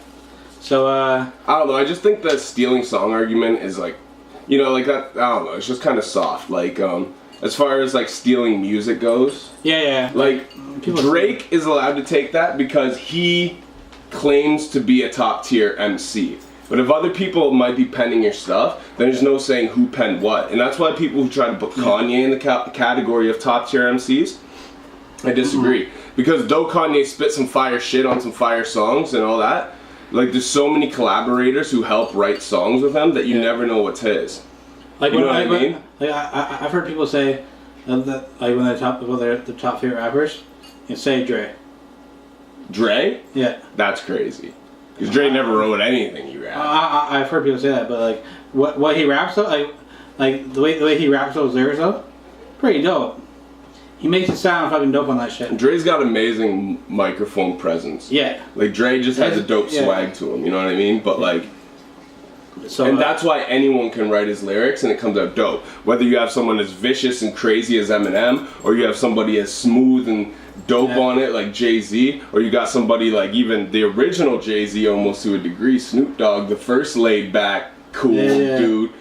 So, I don't know, I just think the stealing song argument is like, you know, like that, I don't know, it's just kind of soft. Like, as far as like stealing music goes. Yeah. Like, Drake is allowed to take that because he claims to be a top tier MC. But if other people might be penning your stuff, then there's no saying who penned what. And that's why people who try to put Kanye in the category of top tier MCs, I disagree. Because though Kanye spit some fire shit on some fire songs and all that, like, there's so many collaborators who help write songs with him that you never know what's his. Like, you know what I mean? Like, I've heard people say that, like, when they're the top favorite rappers, you say Dre. Dre? Yeah. That's crazy. Because Dre never wrote anything he rapped. I've heard people say that, but like, what he raps though, like the way he raps those lyrics though, pretty dope. He makes it sound fucking dope on that shit. Dre's got amazing microphone presence. Yeah. Like, Dre just has a dope swag to him, you know what I mean? But, like, so, and that's why anyone can write his lyrics and it comes out dope. Whether you have someone as vicious and crazy as Eminem, or you have somebody as smooth and dope on it like Jay-Z, or you got somebody like even the original Jay-Z almost to a degree, Snoop Dogg, the first laid back, cool dude.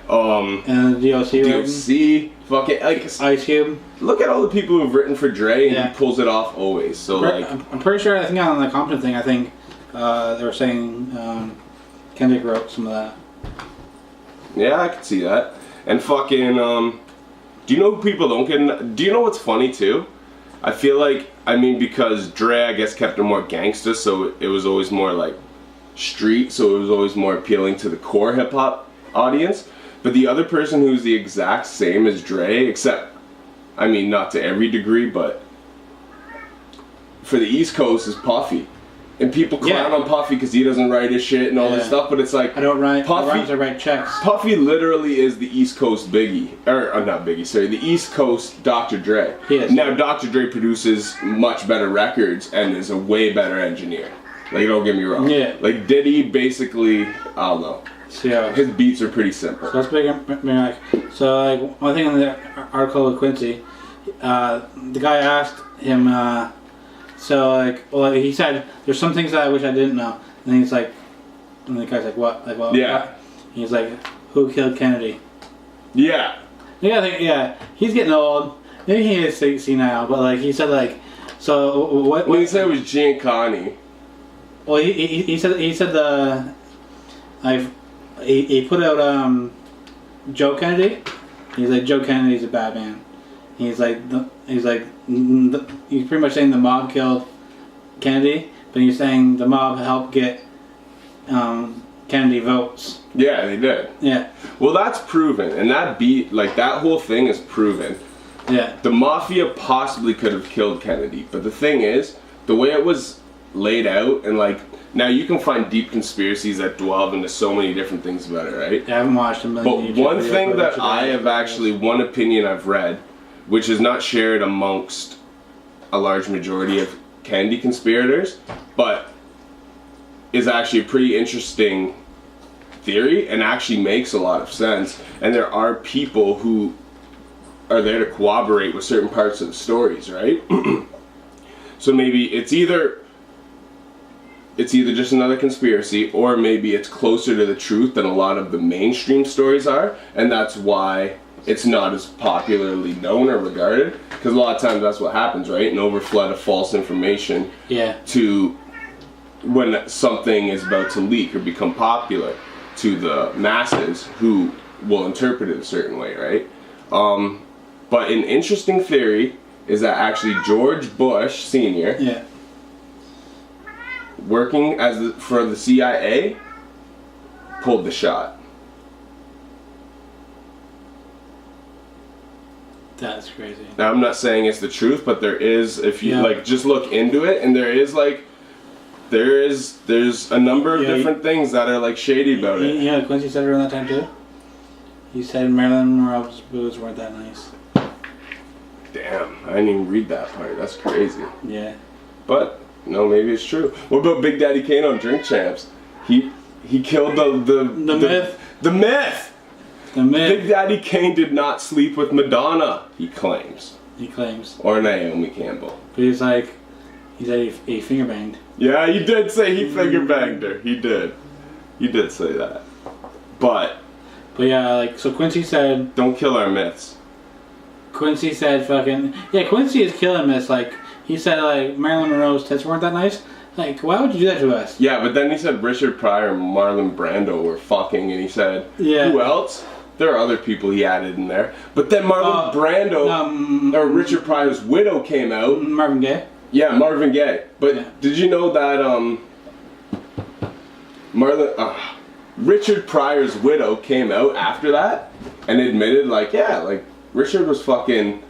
And DOC, fucking like Ice Cube. Look at all the people who've written for Dre, and he pulls it off always. So I'm pretty sure. I think on the Compton thing, I think they were saying Kendrick wrote some of that. Yeah, I could see that. And fucking, do you know who people don't get? Do you know what's funny too? I feel like, I mean, because Dre, I guess, kept it more gangsta, so it was always more like street, so it was always more appealing to the core hip hop audience. But the other person who's the exact same as Dre, except, I mean, not to every degree, but for the East Coast is Puffy. And people clown on Puffy because he doesn't write his shit and all this stuff, but it's like, I don't write Puffy, rhymes, I write checks. Puffy literally is the East Coast Biggie, or not Biggie, sorry, the East Coast Dr. Dre. Now Dr. Dre produces much better records and is a way better engineer. Like, don't get me wrong. Yeah. Like, Diddy basically, I don't know. So, yeah. His beats are pretty simple. So let's like one thing in the article with Quincy, the guy asked him, he said, there's some things that I wish I didn't know. And he's like, and the guy's like, what? Like, what? Yeah. What? He's like, who killed Kennedy? Yeah. He's getting old. Maybe he is senile, but like, he said like, so what? Well, he said it was Giancarlo. Well, he said he put out Joe Kennedy. He's like, Joe Kennedy's a bad man. He's pretty much saying the mob killed Kennedy, but he's saying the mob helped get Kennedy votes. Yeah, they did. Yeah. Well, that's proven, and that beat, like, that whole thing is proven. Yeah. The mafia possibly could have killed Kennedy, but the thing is, the way it was laid out, and like, now you can find deep conspiracies that delve into so many different things about it, right? Yeah, I haven't watched them. But one thing that I have actually, one opinion I've read, which is not shared amongst a large majority of Kennedy conspirators, but is actually a pretty interesting theory and actually makes a lot of sense. And there are people who are there to corroborate with certain parts of the stories, right? So maybe it's either just another conspiracy, or maybe it's closer to the truth than a lot of the mainstream stories are, and that's why it's not as popularly known or regarded, because a lot of times that's what happens, right? An overflood of false information to when something is about to leak or become popular to the masses who will interpret it a certain way, right? But an interesting theory is that actually George Bush Sr., working for the CIA, pulled the shot. That's crazy. Now, I'm not saying it's the truth, but there is, if you like, just look into it, and there is like, there's a number of different things that are like shady about it. Yeah, Quincy said it around that time too. He said Marilyn Monroe's boobs weren't that nice. Damn, I didn't even read that part. That's crazy. Yeah. But no, maybe it's true. What about Big Daddy Kane on Drink Champs? He killed the myth. The myth. The myth. Big Daddy Kane did not sleep with Madonna, he claims. Or Naomi Campbell. But he said he finger banged. Yeah, he did say he finger banged her. He did. He did say that. But yeah, like, so Quincy said, don't kill our myths. Quincy said Quincy is killing myths. Like, he said like Marilyn Monroe's tits weren't that nice. Like, why would you do that to us? Yeah, but then he said Richard Pryor and Marlon Brando were fucking, and he said, who else? There are other people he added in there. But then Marlon Brando, or Richard Pryor's widow came out. Marvin Gaye? Yeah, Marvin Gaye. But did you know that Richard Pryor's widow came out after that and admitted, like, Richard was fucking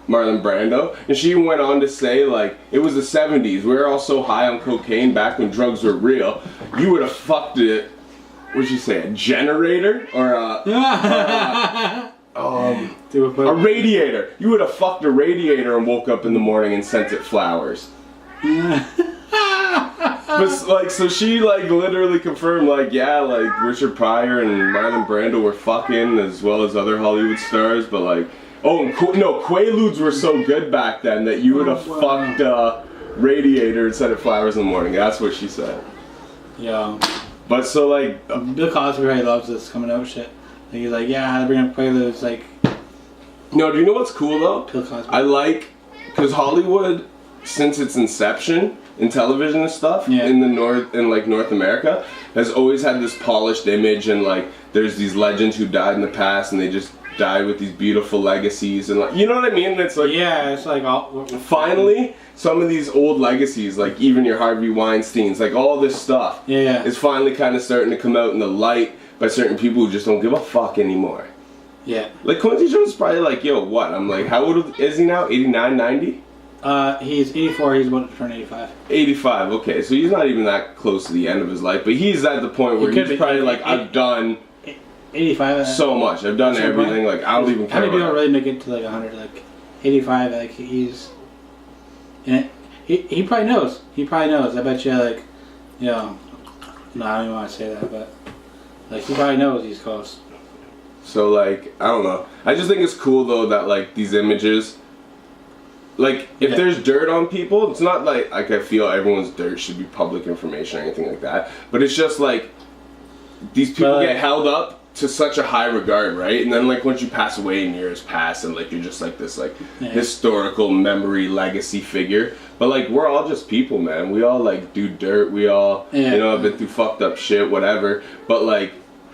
Marlon Brando, and she went on to say, like, it was the 70s. We were all so high on cocaine back when drugs were real. You would have fucked it. What'd you say? A generator or a radiator? You would have fucked a radiator and woke up in the morning and sent it flowers. But like, so she like literally confirmed, like, Richard Pryor and Marlon Brando were fucking, as well as other Hollywood stars, but like. Oh, no, Quaaludes were so good back then that you would have fucked a radiator and sent it flowers in the morning. That's what she said. Yeah. But so, like... Bill Cosby really loves this coming out shit. Like, he's like, I bring up Quaaludes, like... No, do you know what's cool, though? Bill Cosby. I like... Because Hollywood, since its inception, in television and stuff in the North America has always had this polished image, and like there's these legends who died in the past and they just died with these beautiful legacies, and like, you know what I mean? It's like, yeah, it's like finally some of these old legacies, like even your Harvey Weinsteins, like all this stuff is finally kind of starting to come out in the light by certain people who just don't give a fuck anymore. Yeah. Like Quincy Jones is probably like, yo, what? I'm like, how old is he now? 89, 90? He's 84, he's about to turn 85. 85, okay, so he's not even that close to the end of his life, but he's at the point where he's probably like, I've done 85 so much, I've done everything, like I don't even care. How many people really make it to like 100? Like 85, like he's, and he probably knows. He probably knows. I bet you, like, you know, no, I don't even want to say that, but like he probably knows he's close. So like, I don't know. I just think it's cool though that like these images, like if there's dirt on people, it's not like I feel everyone's dirt should be public information or anything like that, but it's just like these people get held up to such a high regard, right? And then like once you pass away and years pass and like you're just like this like historical memory legacy figure, but like we're all just people, man. We all like do dirt, we all you know have been through fucked up shit, whatever, but like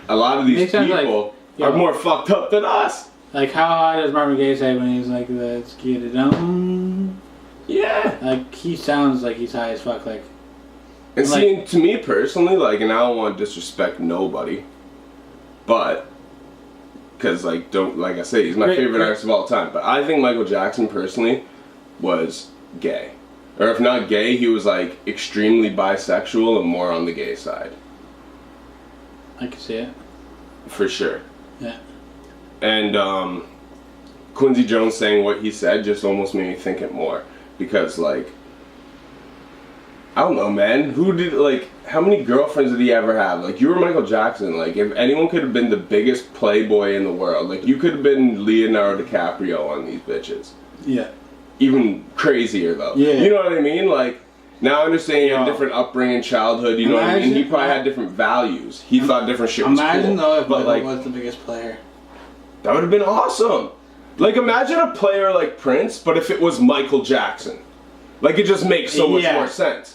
a lot of these people are more fucked up than us. Like how high does Marvin Gaye say when he's like, let's get it on? Yeah. Like he sounds like he's high as fuck, like. And see, to me personally, like, and I don't want to disrespect nobody, but because like like I say, he's my favorite artist of all time. But I think Michael Jackson personally was gay, or if not gay, he was like extremely bisexual and more on the gay side. I can see it. For sure. Yeah. And Quincy Jones saying what he said just almost made me think it more, because like, I don't know, man. Who did, like, how many girlfriends did he ever have? Like, you were Michael Jackson. Like, if anyone could have been the biggest playboy in the world, like, you could have been Leonardo DiCaprio on these bitches. Yeah. Even crazier, though. Yeah. You know what I mean? Like, now I understand you had different upbringing, childhood, you know what I mean? He probably had different values. He thought different shit was cool. Imagine, though, if Michael was the biggest player. That would have been awesome. Like, imagine a player like Prince, but if it was Michael Jackson. Like, it just makes so much more sense.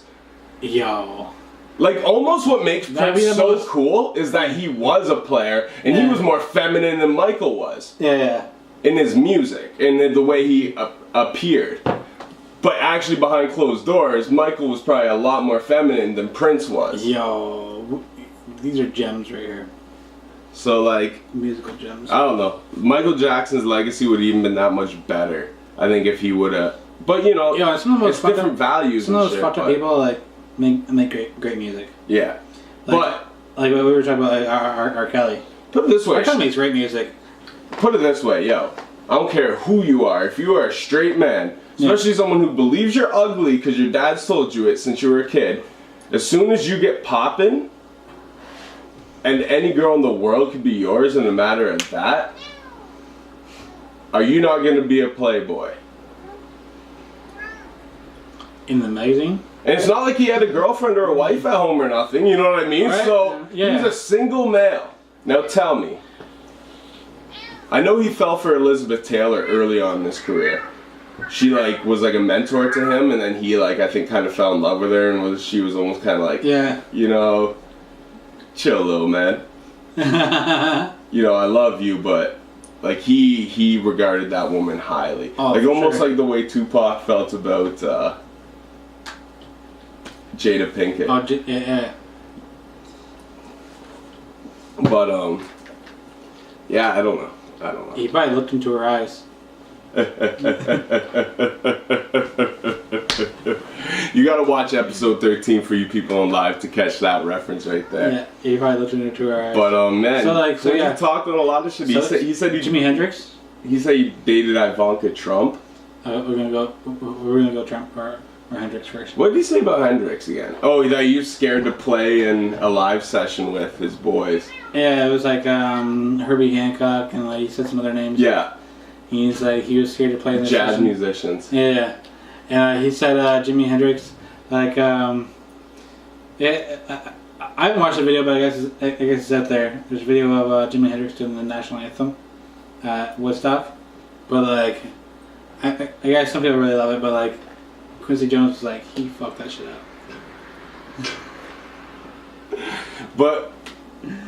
Yo. Like, almost what makes Prince so cool is that he was a player, and he was more feminine than Michael was. Yeah. In his music, and the way he appeared. But actually, behind closed doors, Michael was probably a lot more feminine than Prince was. Yo. These are gems right here. So, like... musical gems. I don't know. Michael Jackson's legacy would have even been that much better, I think, if he would have... But, you know, some of the most it's different values some of those fucked up people, like, make great music. Yeah. Like, like we were talking about, like, R. Kelly. Put it this way. R. Kelly makes great music. Put it this way, yo. I don't care who you are. If you are a straight man, especially someone who believes you're ugly because your dad's told you it since you were a kid, as soon as you get poppin', and any girl in the world could be yours in a matter of that, are you not going to be a playboy? In the magazine? And it's not like he had a girlfriend or a wife at home or nothing, you know what I mean? Right. So, he's a single male. Now tell me. I know he fell for Elizabeth Taylor early on in his career. She, like, was, like, a mentor to him, and then he, like, I think kind of fell in love with her, and she was almost kind of like, you know, chill, little man. You know, I love you, but, like, he regarded that woman highly. Like, almost like the way Tupac felt about, Jada Pinkett. Oh, yeah. But, yeah, I don't know. He probably looked into her eyes. You gotta watch episode 13 for you people on live to catch that reference right there. Yeah, he probably looked into her eyes. But, man, so he talked on a lot of shit. He said he Jimi Hendrix? He said he dated Ivanka Trump. We're gonna go Trump or Hendrix first. What did he say about Hendrix again? Oh, that you're scared to play in a live session with his boys. Yeah, it was like Herbie Hancock, and like he said some other names. Yeah. He's like he was scared to play in the jazz musicians. Yeah, and he said Jimi Hendrix, like I haven't watched the video, but I guess it's out there. There's a video of Jimi Hendrix doing the national anthem at Woodstock, but like I guess some people really love it, but like Quincy Jones was like, he fucked that shit up. But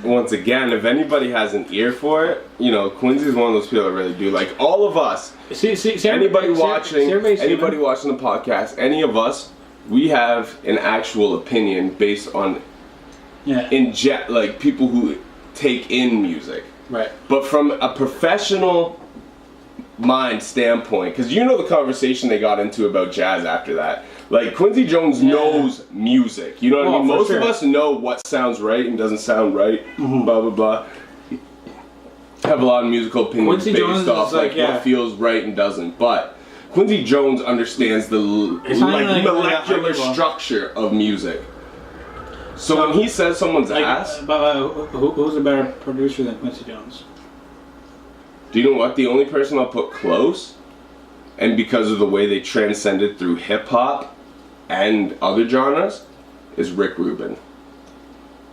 once again, if anybody has an ear for it, you know, Quincy's one of those people that really do. Like all of us, anybody watching the podcast, any of us, we have an actual opinion based on like people who take in music. Right. But from a professional mind standpoint, because you know the conversation they got into about jazz after that. Like Quincy Jones knows music. You know what I mean? Most of us know what sounds right and doesn't sound right. Blah blah blah. Have a lot of musical opinions based off like what feels right and doesn't. But Quincy Jones understands the molecular structure of music. So when he says someone's ass, who's a better producer than Quincy Jones? Do you know what? The only person I'll put close, and because of the way they transcended through hip hop and other genres, is Rick Rubin.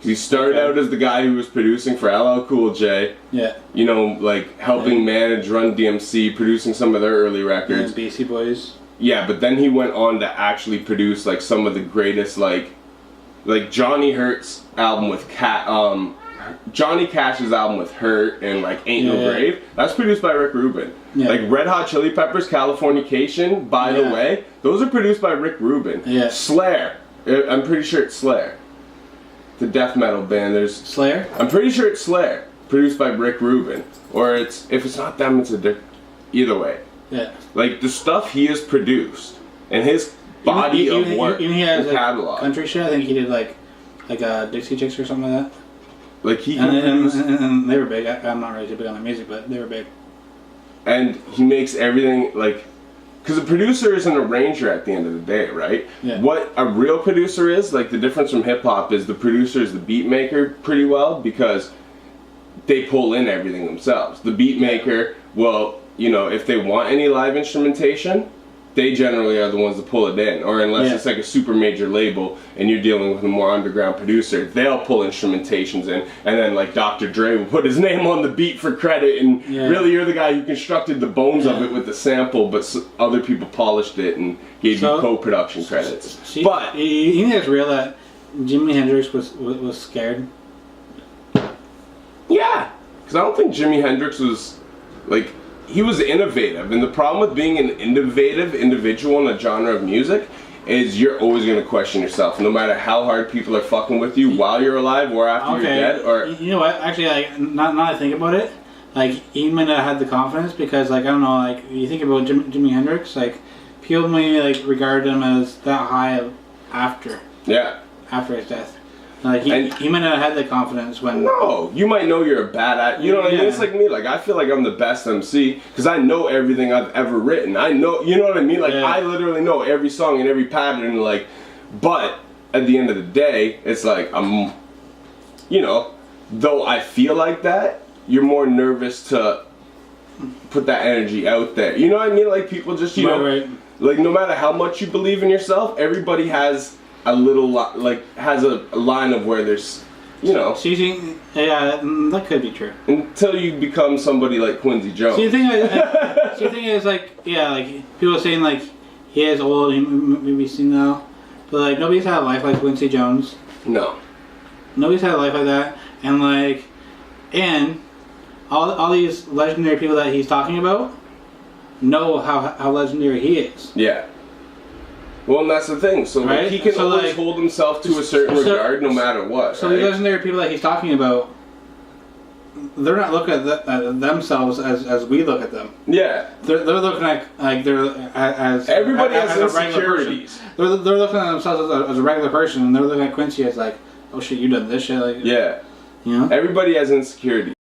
He started out as the guy who was producing for LL Cool J. Yeah. You know, like helping manage Run DMC, producing some of their early records. And Beastie Boys. Yeah, but then he went on to actually produce like some of the greatest, like Johnny Hurt's album with Johnny Cash's album with Hurt and like Ain't No Grave. That's produced by Rick Rubin. Yeah. Like Red Hot Chili Peppers, Californication, by the way, those are produced by Rick Rubin. Yeah. Slayer, I'm pretty sure it's Slayer. The death metal band. There's Slayer. I'm pretty sure it's Slayer, produced by Rick Rubin. Or if it's not them, it's either way. Yeah. Like the stuff he has produced and his body of work, even he has catalog. Country shit. I think he did like Dixie Chicks or something like that. Like he and they were big. I'm not really too big on their music, but they were big. And he makes everything like, because a producer is an arranger at the end of the day, right? Yeah. What a real producer is, like the difference from hip hop is the producer is the beat maker pretty well because they pull in everything themselves. The beat maker will, you know, if they want any live instrumentation, they generally are the ones that pull it in. Or unless it's like a super major label and you're dealing with a more underground producer, they'll pull instrumentations in. And then like Dr. Dre will put his name on the beat for credit, and really you're the guy who constructed the bones of it with the sample, but other people polished it and gave you co-production credits. But you think it's real that Jimi Hendrix was scared? Yeah, because I don't think Jimi Hendrix was like... He was innovative, and the problem with being an innovative individual in a genre of music is you're always going to question yourself, no matter how hard people are fucking with you while you're alive or after you're dead. Or you know what? Actually, like now I think about it, like he might not have had the confidence because, like I don't know, like you think about Jimi Hendrix, like people may like regard him as that high after his death. Like he might not have had the confidence when... No, you might know you're a bad you know what I mean? It's like me, like I feel like I'm the best MC because I know everything I've ever written. I know, you know what I mean? Like I literally know every song and every pattern, like, but at the end of the day, it's like I'm, you know, though I feel like that, you're more nervous to put that energy out there. You know what I mean? Like people just, you know, like no matter how much you believe in yourself, everybody has a little has a line of where there's, you know. So you think, that could be true. Until you become somebody like Quincy Jones. So you think, is like people are saying like he is old, he maybe senile, but like nobody's had a life like Quincy Jones. No. Nobody's had a life like that, and all these legendary people that he's talking about know how legendary he is. Yeah. Well, and that's the thing. So like, he can always hold himself to a certain regard, no matter what. So the legendary people that he's talking about, they're not looking at themselves as we look at them. Yeah, they're looking at like they're as everybody has insecurities. They're looking at themselves as a regular person, and they're looking at Quincy as like, oh shit, you done this shit, like yeah, you know. Everybody has insecurities.